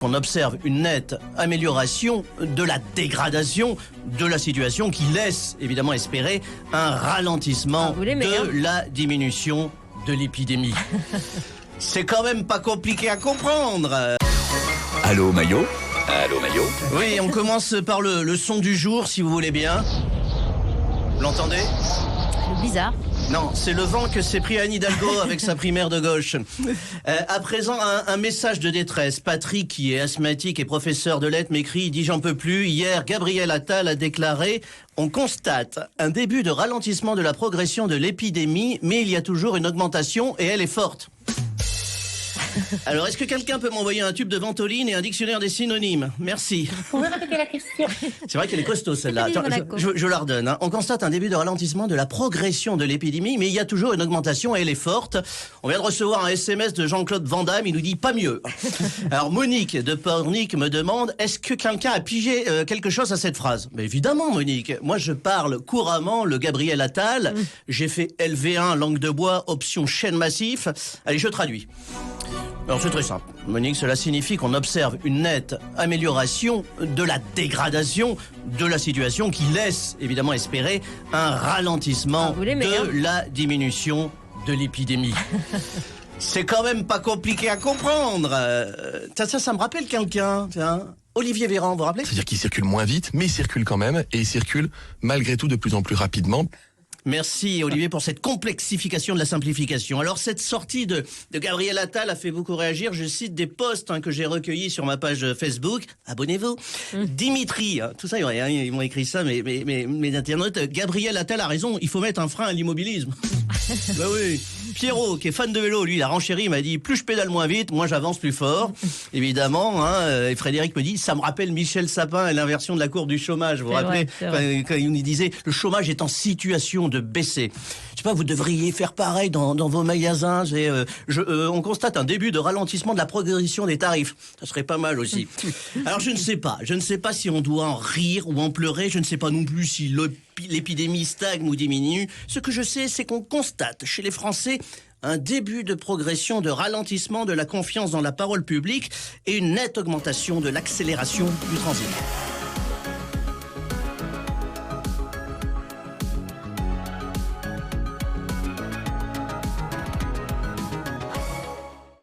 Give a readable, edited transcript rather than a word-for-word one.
On observe une nette amélioration de la dégradation de la situation qui laisse évidemment espérer un ralentissement de la diminution de l'épidémie. C'est quand même pas compliqué à comprendre. Allô Maillot? Allô Maillot? Oui, on commence par le son du jour si vous voulez bien. Vous l'entendez? Le blizzard. Non, c'est le vent que s'est pris Anne Hidalgo avec sa primaire de gauche. À présent, un message de détresse. Patrick, qui est asthmatique et professeur de lettres, m'écrit, il dit « J'en peux plus ». Hier, Gabriel Attal a déclaré « On constate un début de ralentissement de la progression de l'épidémie, mais il y a toujours une augmentation et elle est forte ». Alors, est-ce que quelqu'un peut m'envoyer un tube de ventoline et un dictionnaire des synonymes? Merci. Vous pouvez répéter la question? C'est vrai qu'elle est costaud celle-là. Attends, je la redonne. Hein. On constate un début de ralentissement de la progression de l'épidémie, mais il y a toujours une augmentation et elle est forte. On vient de recevoir un SMS de Jean-Claude Van Damme, il nous dit pas mieux. Alors Monique de Pornic me demande, est-ce que quelqu'un a pigé quelque chose à cette phrase? Mais évidemment Monique, moi je parle couramment le Gabriel Attal, j'ai fait LV1 langue de bois, option chaîne massif. Allez, je traduis. Alors c'est très simple. Monique, cela signifie qu'on observe une nette amélioration de la dégradation de la situation qui laisse évidemment espérer un ralentissement de la diminution de l'épidémie. C'est quand même pas compliqué à comprendre. Ça me rappelle quelqu'un, Olivier Véran, vous vous rappelez? C'est-à-dire qu'il circule moins vite, mais il circule quand même, et il circule malgré tout de plus en plus rapidement. Merci Olivier pour cette complexification de la simplification. Alors cette sortie de Gabriel Attal a fait beaucoup réagir. Je cite des posts que j'ai recueillis sur ma page Facebook. Abonnez-vous. Dimitri, tout ça, ils m'ont écrit ça, mes internautes. Gabriel Attal a raison, il faut mettre un frein à l'immobilisme. Bah oui. Pierrot, qui est fan de vélo, lui, il a renchéri, il m'a dit plus je pédale moins vite, moins j'avance plus fort. Évidemment, et Frédéric me dit, ça me rappelle Michel Sapin et l'inversion de la courbe du chômage. Vous vous rappelez quand il nous disait, le chômage est en situation de baisser. Je sais pas, vous devriez faire pareil dans vos magasins. On constate un début de ralentissement de la progression des tarifs. Ça serait pas mal aussi. Alors je ne sais pas si on doit en rire ou en pleurer. Je ne sais pas non plus si l'épidémie stagne ou diminue. Ce que je sais, c'est qu'on constate chez les Français un début de progression, de ralentissement de la confiance dans la parole publique et une nette augmentation de l'accélération du transit.